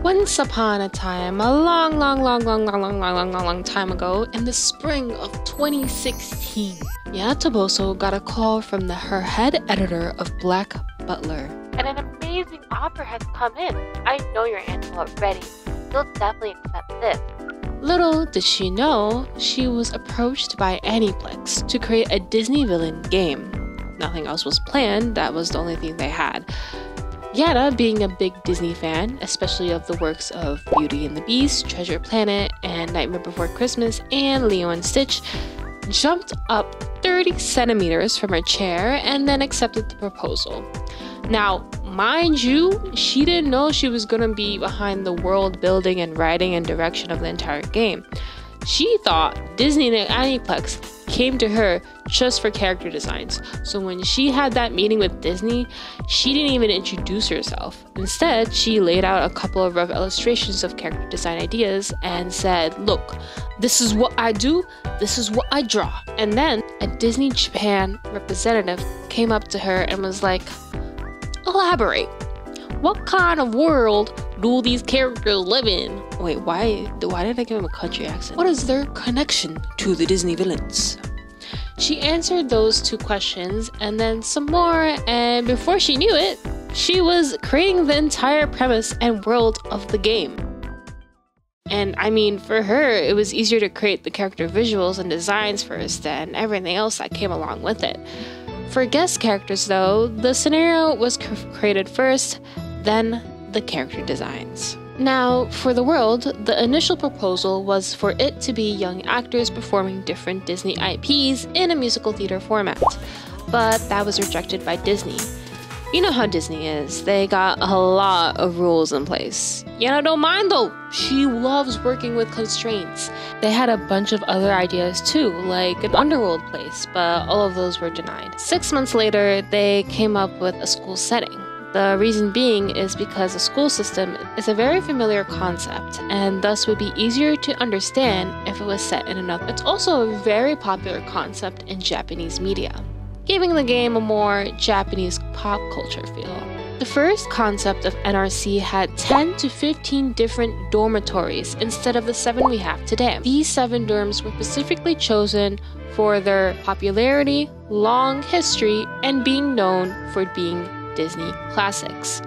Once upon a time, a long time ago, in the spring of 2016, Toboso got a call from her head editor of Black Butler. And an amazing offer has come in. I know you're into already. You'll definitely accept this. Little did she know, she was approached by Aniplex to create a Disney villain game. Nothing else was planned, that was the only thing they had. Yana, being a big Disney fan, especially of the works of Beauty and the Beast, Treasure Planet, and Nightmare Before Christmas, and Lilo and Stitch, jumped up 30 centimeters from her chair and then accepted the proposal. Now, mind you, she didn't know she was going to be behind the world building and writing and direction of the entire game. She thought Disney and Aniplex came to her just for character designs. So when she had that meeting with Disney, she didn't even introduce herself. Instead, she laid out a couple of rough illustrations of character design ideas and said, "Look, this is what I do, this is what I draw." And then a Disney Japan representative came up to her and was like, "Elaborate. What kind of world do these characters live in?" Wait, why did I give him a country accent? What is their connection to the Disney villains? She answered those two questions and then some more, and before she knew it, she was creating the entire premise and world of the game. And I mean, for her, it was easier to create the character visuals and designs first than everything else that came along with it. For guest characters though, the scenario was created first, then the character designs. Now, for the world, the initial proposal was for it to be young actors performing different Disney IPs in a musical theater format, but that was rejected by Disney. You know how Disney is, they got a lot of rules in place. Yana don't mind though, she loves working with constraints. They had a bunch of other ideas too, like an underworld place, but all of those were denied. 6 months later, they came up with a school setting. The reason being is because the school system is a very familiar concept and thus would be easier to understand if it was set in another. It's also a very popular concept in Japanese media, giving the game a more Japanese pop culture feel. The first concept of NRC had 10 to 15 different dormitories instead of the 7 we have today. These 7 dorms were specifically chosen for their popularity, long history, and being known for being Disney classics.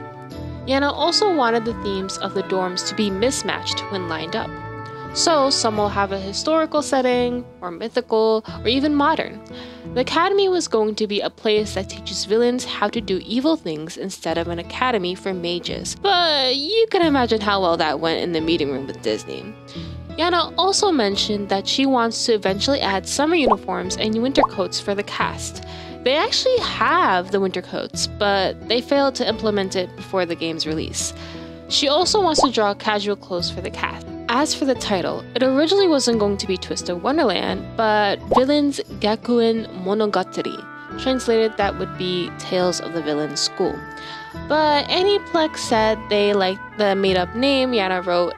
Yana also wanted the themes of the dorms to be mismatched when lined up. So some will have a historical setting, or mythical, or even modern. The academy was going to be a place that teaches villains how to do evil things instead of an academy for mages. But you can imagine how well that went in the meeting room with Disney. Yana also mentioned that she wants to eventually add summer uniforms and winter coats for the cast. They actually have the winter coats, but they failed to implement it before the game's release. She also wants to draw casual clothes for the cast. As for the title, it originally wasn't going to be Twisted-Wonderland, but Villains Gakuen Monogatari. Translated, that would be Tales of the Villain School. But Aniplex said they liked the made-up name Yana wrote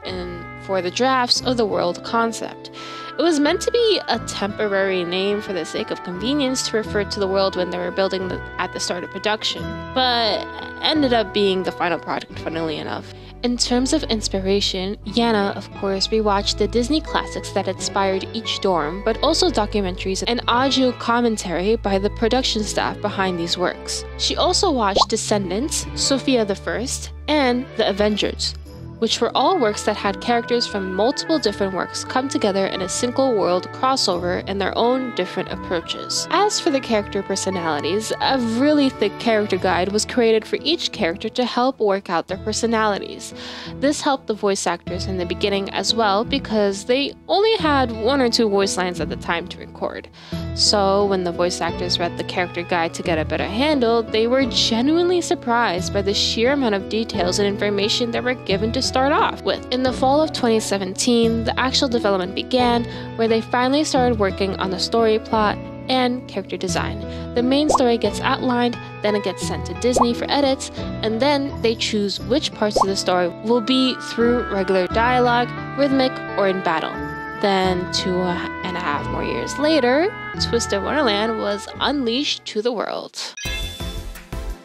for the drafts of the world concept. It was meant to be a temporary name for the sake of convenience to refer to the world when they were building at the start of production, but ended up being the final product, funnily enough. In terms of inspiration, Yana, of course, rewatched the Disney classics that inspired each dorm, but also documentaries and audio commentary by the production staff behind these works. She also watched Descendants, Sophia the First, and The Avengers, which were all works that had characters from multiple different works come together in a single world crossover in their own different approaches. As for the character personalities, a really thick character guide was created for each character to help work out their personalities. This helped the voice actors in the beginning as well because they only had 1 or 2 voice lines at the time to record. So when the voice actors read the character guide to get a better handle, they were genuinely surprised by the sheer amount of details and information that were given to start off with. In the fall of 2017, the actual development began, where they finally started working on the story plot and character design. The main story gets outlined, then it gets sent to Disney for edits, and then they choose which parts of the story will be through regular dialogue, rhythmic, or in battle. Then 2.5 more years later, Twisted-Wonderland was unleashed to the world.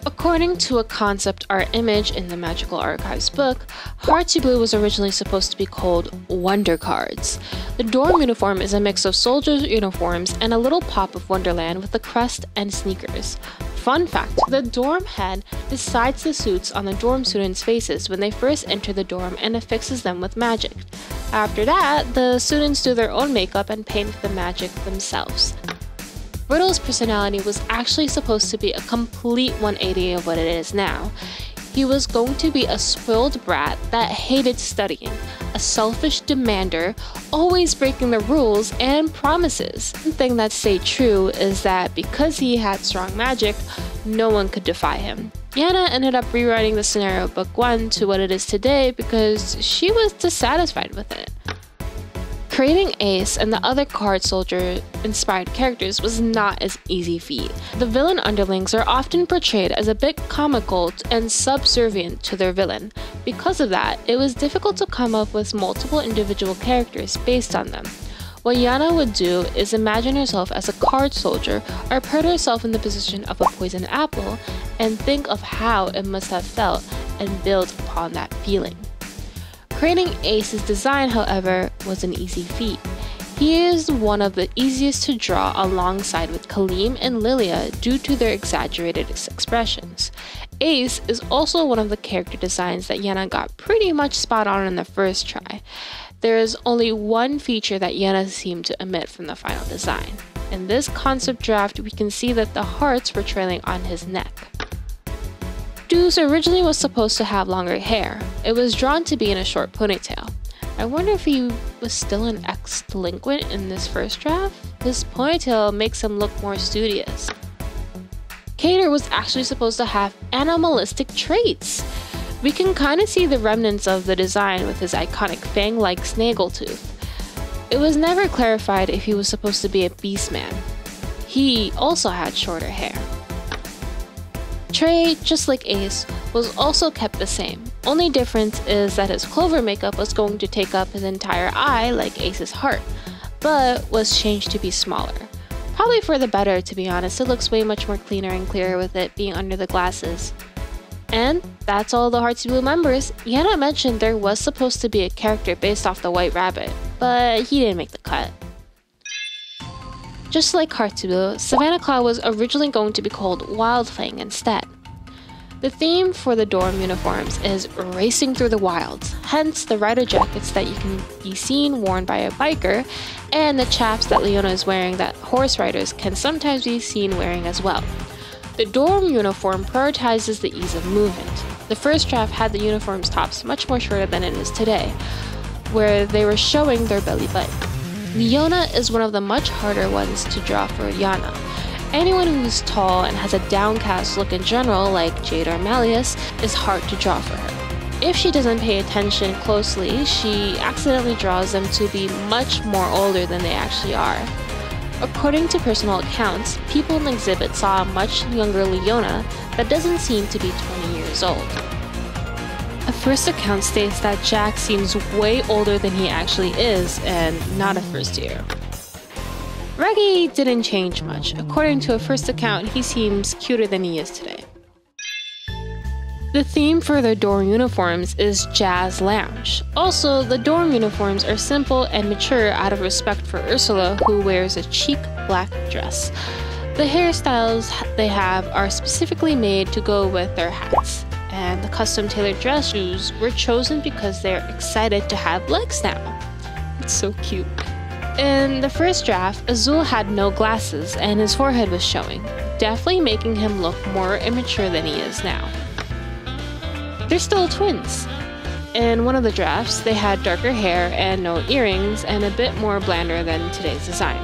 According to a concept art image in the Magical Archives book, Heartslabyul was originally supposed to be called Wonder Cards. The dorm uniform is a mix of soldiers' uniforms and a little pop of Wonderland with a crest and sneakers. Fun fact, the dorm head decides the suits on the dorm students' faces when they first enter the dorm and affixes them with magic. After that, the students do their own makeup and paint the magic themselves. Riddle's personality was actually supposed to be a complete 180 of what it is now. He was going to be a spoiled brat that hated studying, a selfish demander, always breaking the rules and promises. One thing that stayed true is that because he had strong magic, no one could defy him. Yana ended up rewriting the scenario of Book 1 to what it is today because she was dissatisfied with it. Creating Ace and the other card soldier-inspired characters was not an easy feat. The villain underlings are often portrayed as a bit comical and subservient to their villain. Because of that, it was difficult to come up with multiple individual characters based on them. What Yana would do is imagine herself as a card soldier or put herself in the position of a poisoned apple and think of how it must have felt and build upon that feeling. Creating Ace's design, however, was an easy feat. He is one of the easiest to draw alongside with Kaleem and Lilia due to their exaggerated expressions. Ace is also one of the character designs that Yana got pretty much spot on in the first try. There is only one feature that Yana seemed to omit from the final design. In this concept draft, we can see that the hearts were trailing on his neck. Deuce originally was supposed to have longer hair. It was drawn to be in a short ponytail. I wonder if he was still an ex-delinquent in this first draft? His ponytail makes him look more studious. Cater was actually supposed to have animalistic traits. We can kind of see the remnants of the design with his iconic fang-like snaggletooth. It was never clarified if he was supposed to be a beast man. He also had shorter hair. Trey, just like Ace, was also kept the same. Only difference is that his clover makeup was going to take up his entire eye like Ace's heart, but was changed to be smaller. Probably for the better, to be honest. It looks way much more cleaner and clearer with it being under the glasses. And that's all the Heartslabyul members. Yana mentioned there was supposed to be a character based off the White Rabbit, but he didn't make the cut. Just like Heartslabyul, Savannaclaw was originally going to be called Wildfang instead. The theme for the dorm uniforms is racing through the wilds, hence the rider jackets that you can be seen worn by a biker, and the chaps that Leona is wearing that horse riders can sometimes be seen wearing as well. The dorm uniform prioritizes the ease of movement. The first draft had the uniform's tops much more shorter than it is today, where they were showing their belly button. Leona is one of the much harder ones to draw for Yana. Anyone who's tall and has a downcast look in general, like Jade or Malleus, is hard to draw for her. If she doesn't pay attention closely, she accidentally draws them to be much more older than they actually are. According to personal accounts, people in the exhibit saw a much younger Leona that doesn't seem to be 20 years old. A first account states that Jack seems way older than he actually is, and not a first year. Ruggie didn't change much. According to a first account, he seems cuter than he is today. The theme for the dorm uniforms is Jazz Lounge. Also, the dorm uniforms are simple and mature out of respect for Ursula, who wears a chic black dress. The hairstyles they have are specifically made to go with their hats, and the custom-tailored dress shoes were chosen because they're excited to have legs now. It's so cute. In the first draft, Azul had no glasses and his forehead was showing, definitely making him look more immature than he is now. They're still twins. In one of the drafts, they had darker hair and no earrings and a bit more blander than today's design.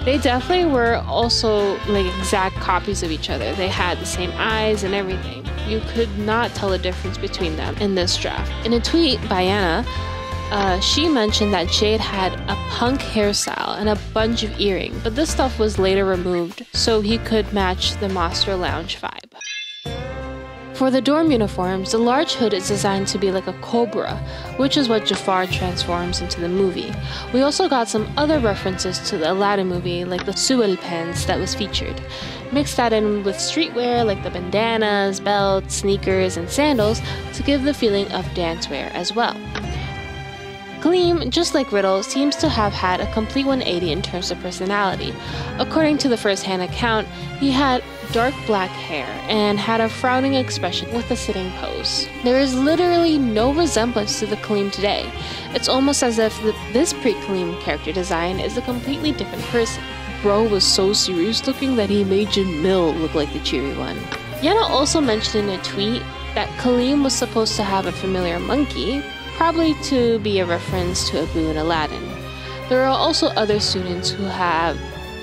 They definitely were also like exact copies of each other. They had the same eyes and everything. You could not tell the difference between them in this draft. In a tweet by Anna, she mentioned that Jade had a punk hairstyle and a bunch of earrings, but this stuff was later removed so he could match the Master Lounge vibe. For the dorm uniforms, the large hood is designed to be like a cobra, which is what Jafar transforms into the movie. We also got some other references to the Aladdin movie, like the Suel pants that was featured. Mix that in with streetwear like the bandanas, belts, sneakers, and sandals to give the feeling of dancewear as well. Gleam, just like Riddle, seems to have had a complete 180 in terms of personality. According to the first-hand account, he had dark black hair and had a frowning expression with a sitting pose. There is literally no resemblance to the Gleam today. It's almost as if this pre-Gleam character design is a completely different person. Bro was so serious looking that he made Jamil look like the cheery one. Yana also mentioned in a tweet that Gleam was supposed to have a familiar monkey, probably to be a reference to Abu and Aladdin. There are also other students who have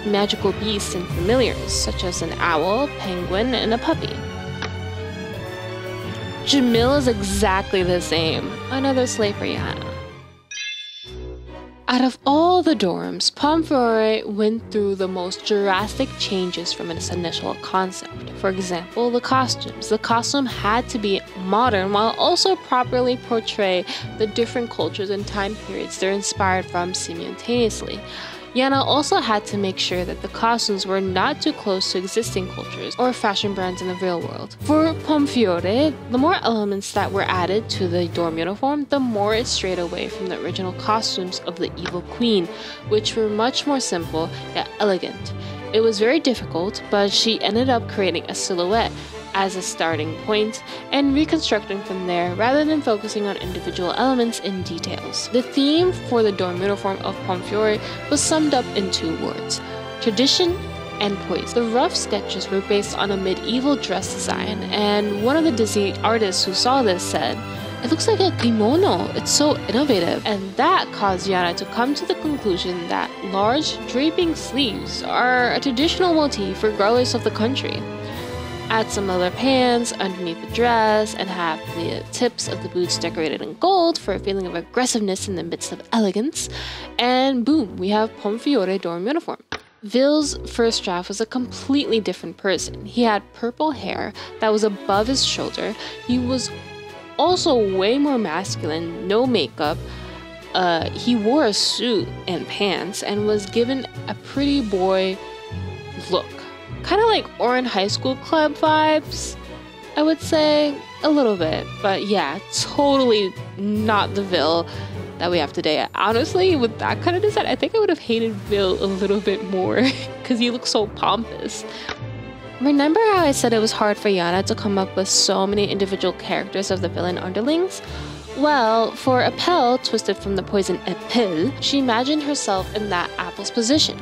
magical beasts and familiars, such as an owl, penguin, and a puppy. Jamil is exactly the same. Another slave for Yana. Out of all the dorms, Pomefiore went through the most drastic changes from its initial concept. For example, the costumes. The costume had to be modern while also properly portray the different cultures and time periods they're inspired from simultaneously. Yana also had to make sure that the costumes were not too close to existing cultures or fashion brands in the real world. For Pomefiore, the more elements that were added to the dorm uniform, the more it strayed away from the original costumes of the evil queen, which were much more simple yet elegant. It was very difficult, but she ended up creating a silhouette as a starting point and reconstructing from there rather than focusing on individual elements and details. The theme for the dorm uniform of Pomefiore was summed up in 2 words: tradition and poison. The rough sketches were based on a medieval dress design, and one of the Disney artists who saw this said, "It looks like a kimono, it's so innovative." And that caused Yana to come to the conclusion that large draping sleeves are a traditional motif regardless of the country. Add some leather pants underneath the dress and have the tips of the boots decorated in gold for a feeling of aggressiveness in the midst of elegance, and boom, we have Pomefiore dorm uniform. Ville's first draft was a completely different person. He had purple hair that was above his shoulder. He was also way more masculine, no makeup. He wore a suit and pants and was given a pretty boy look. Kind of like Oran High School Club vibes, I would say, a little bit. But yeah, totally not the Ville that we have today. Honestly, with that kind of design, I think I would have hated Ville a little bit more because he looks so pompous. Remember how I said it was hard for Yana to come up with so many individual characters of the villain underlings? Well, for Appel, twisted from the poison Appel, she imagined herself in that apple's position.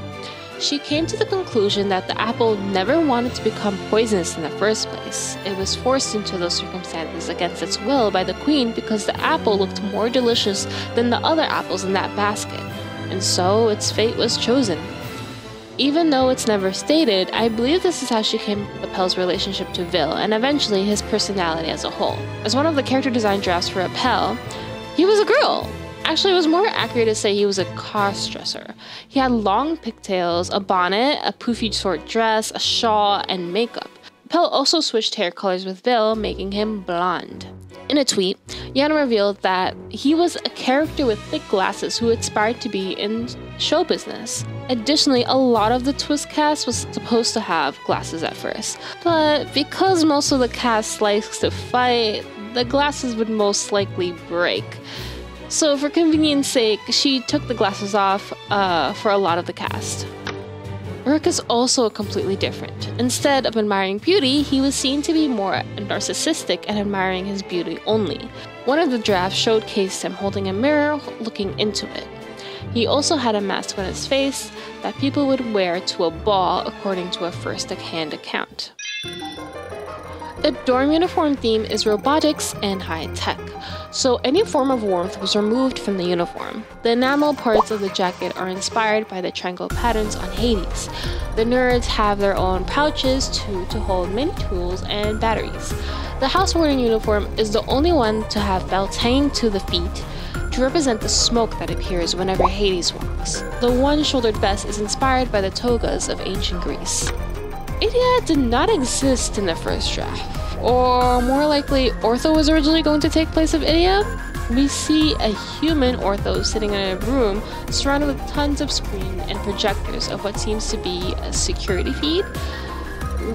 She came to the conclusion that the apple never wanted to become poisonous in the first place. It was forced into those circumstances against its will by the queen because the apple looked more delicious than the other apples in that basket, and so its fate was chosen. Even though it's never stated, I believe this is how she came with Appel's relationship to Ville and eventually his personality as a whole. As one of the character design drafts for Appel, he was a girl. Actually, it was more accurate to say he was a cross-dresser. He had long pigtails, a bonnet, a poofy short dress, a shawl, and makeup. Appel also switched hair colors with Ville, making him blonde. In a tweet, Yana revealed that he was a character with thick glasses who aspired to be in show business. Additionally, a lot of the Twist cast was supposed to have glasses at first, but because most of the cast likes to fight, the glasses would most likely break. So for convenience sake, she took the glasses off for a lot of the cast. Rook is also completely different. Instead of admiring beauty, he was seen to be more narcissistic and admiring his beauty only. One of the drafts showcased him holding a mirror, looking into it. He also had a mask on his face that people would wear to a ball, according to a first-hand account. The dorm uniform theme is robotics and high-tech, so any form of warmth was removed from the uniform. The enamel parts of the jacket are inspired by the triangle patterns on Hades. The nerds have their own pouches to hold many tools and batteries. The house-worn uniform is the only one to have belts hanging to the feet to represent the smoke that appears whenever Hades walks. The one-shouldered vest is inspired by the togas of ancient Greece. Idia did not exist in the first draft. Or more likely, Ortho was originally going to take place of Idia? We see a human Ortho sitting in a room surrounded with tons of screen and projectors of what seems to be a security feed.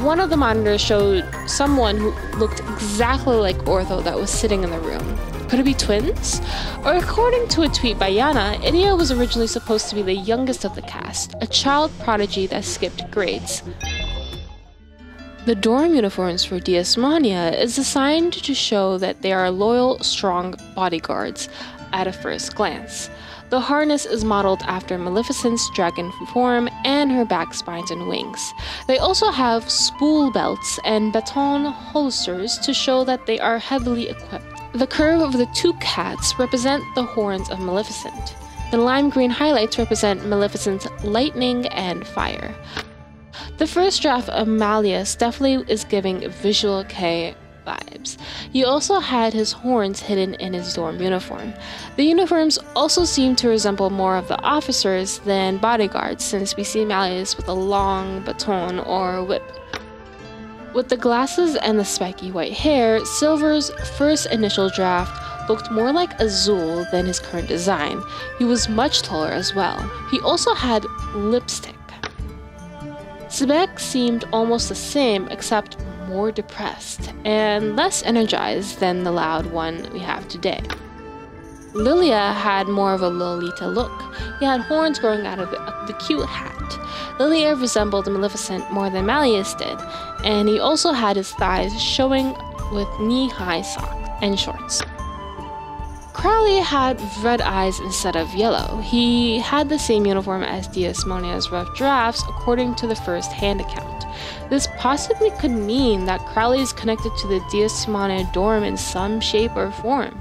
One of the monitors showed someone who looked exactly like Ortho that was sitting in the room. Could it be twins? Or according to a tweet by Yana, Idia was originally supposed to be the youngest of the cast, a child prodigy that skipped grades. The dorm uniforms for Diasomnia is designed to show that they are loyal, strong bodyguards at a first glance. The harness is modeled after Maleficent's dragon form and her back spines and wings. They also have spool belts and baton holsters to show that they are heavily equipped. The curve of the two cats represent the horns of Maleficent. The lime green highlights represent Maleficent's lightning and fire. The first draft of Malleus definitely is giving Visual Kei vibes. He also had his horns hidden in his dorm uniform. The uniforms also seem to resemble more of the officers than bodyguards, since we see Malleus with a long baton or whip. With the glasses and the spiky white hair, Silver's first initial draft looked more like Azul than his current design. He was much taller as well. He also had lipstick. Sebek seemed almost the same, except more depressed and less energized than the loud one we have today. Lilia had more of a Lolita look. He had horns growing out of the cute hat. Lilia resembled Maleficent more than Malleus did, and he also had his thighs showing with knee-high socks and shorts. Crowley had red eyes instead of yellow. He had the same uniform as Diasomnia's rough drafts according to the first hand account. This possibly could mean that Crowley is connected to the Diasomnia dorm in some shape or form.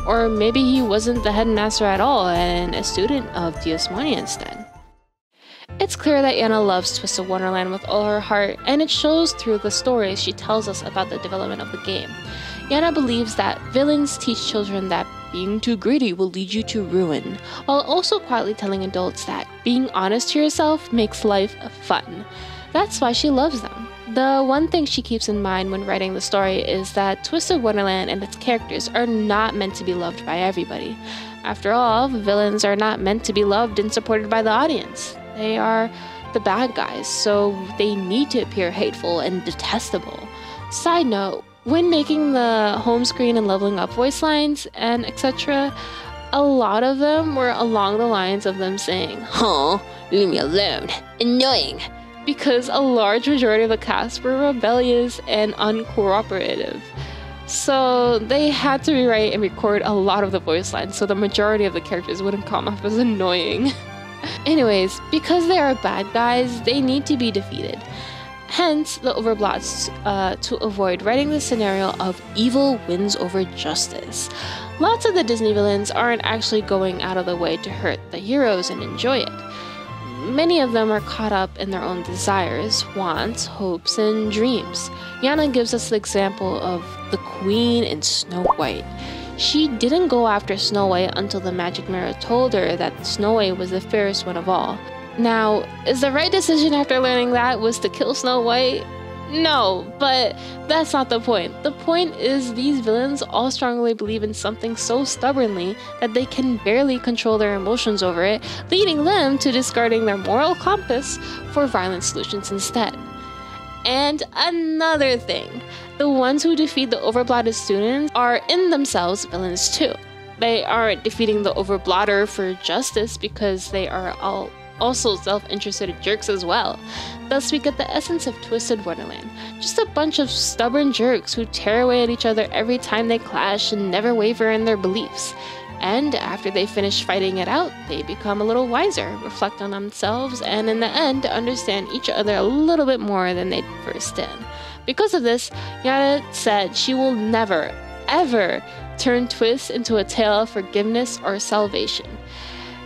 Or maybe he wasn't the headmaster at all and a student of Diasomnia instead. It's clear that Yana loves Twisted-Wonderland with all her heart, and it shows through the stories she tells us about the development of the game. Yana believes that villains teach children that being too greedy will lead you to ruin, while also quietly telling adults that being honest to yourself makes life fun. That's why she loves them. The one thing she keeps in mind when writing the story is that Twisted-Wonderland and its characters are not meant to be loved by everybody. After all, villains are not meant to be loved and supported by the audience. They are the bad guys, so they need to appear hateful and detestable. Side note, when making the home screen and leveling up voice lines and etc., a lot of them were along the lines of them saying, "Huh, leave me alone, annoying," because a large majority of the cast were rebellious and uncooperative. So they had to rewrite and record a lot of the voice lines so the majority of the characters wouldn't come off as annoying. Anyways, because they are bad guys, they need to be defeated. Hence, the overblots to avoid writing the scenario of evil wins over justice. Lots of the Disney villains aren't actually going out of the way to hurt the heroes and enjoy it. Many of them are caught up in their own desires, wants, hopes, and dreams. Yana gives us the example of the Queen in Snow White. She didn't go after Snow White until the magic mirror told her that Snow White was the fairest one of all. Now, is the right decision after learning that was to kill Snow White? No, but that's not the point. The point is these villains all strongly believe in something so stubbornly that they can barely control their emotions over it, leading them to discarding their moral compass for violent solutions instead. And another thing, the ones who defeat the overblotted students are in themselves villains too. They aren't defeating the overblotter for justice because they are all also self-interested jerks as well. Thus we get the essence of Twisted-Wonderland. Just a bunch of stubborn jerks who tear away at each other every time they clash and never waver in their beliefs. And after they finish fighting it out, they become a little wiser, reflect on themselves, and in the end understand each other a little bit more than they first did. Because of this, Yana said she will never, ever turn Twist into a tale of forgiveness or salvation.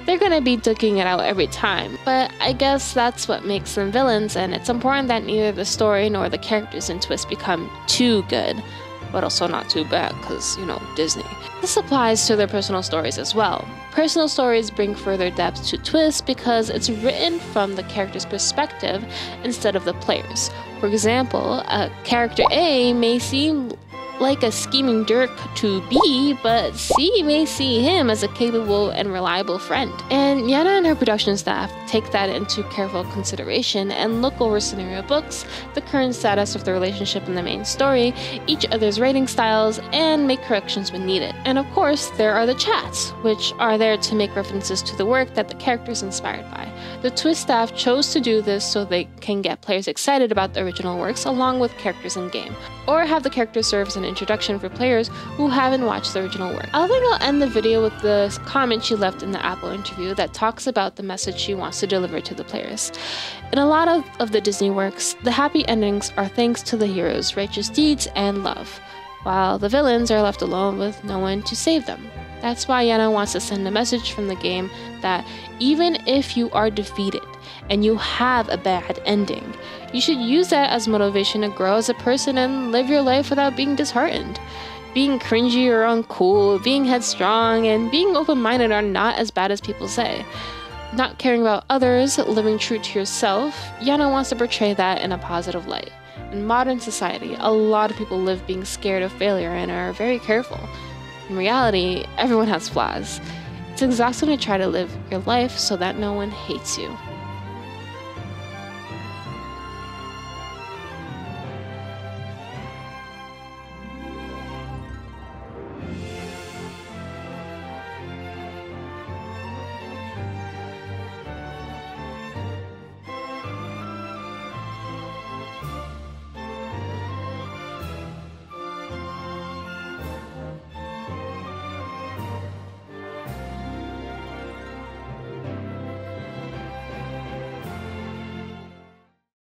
They're gonna be duking it out every time, but I guess that's what makes them villains, and it's important that neither the story nor the characters in Twist become too good, but also not too bad, because, you know, Disney. This applies to their personal stories as well. Personal stories bring further depth to Twist because it's written from the character's perspective instead of the player's, For example, a character A may seem like a scheming jerk to B, but C may see him as a capable and reliable friend. And Yana and her production staff take that into careful consideration and look over scenario books, the current status of the relationship in the main story, each other's writing styles, and make corrections when needed. And of course, there are the chats, which are there to make references to the work that the character is inspired by. The Twist staff chose to do this so they can get players excited about the original works along with characters in-game, or have the characters serve as an introduction for players who haven't watched the original work. I think I'll end the video with the comment she left in the Apple interview that talks about the message she wants to deliver to the players. In a lot of the Disney works, the happy endings are thanks to the heroes' righteous deeds and love, while the villains are left alone with no one to save them. That's why Yana wants to send a message from the game that even if you are defeated and you have a bad ending, you should use that as motivation to grow as a person and live your life without being disheartened. Being cringy or uncool, being headstrong, and being open-minded are not as bad as people say. Not caring about others, living true to yourself, Yana wants to portray that in a positive light. In modern society, a lot of people live being scared of failure and are very careful. In reality, everyone has flaws. It's exhausting to try to live your life so that no one hates you.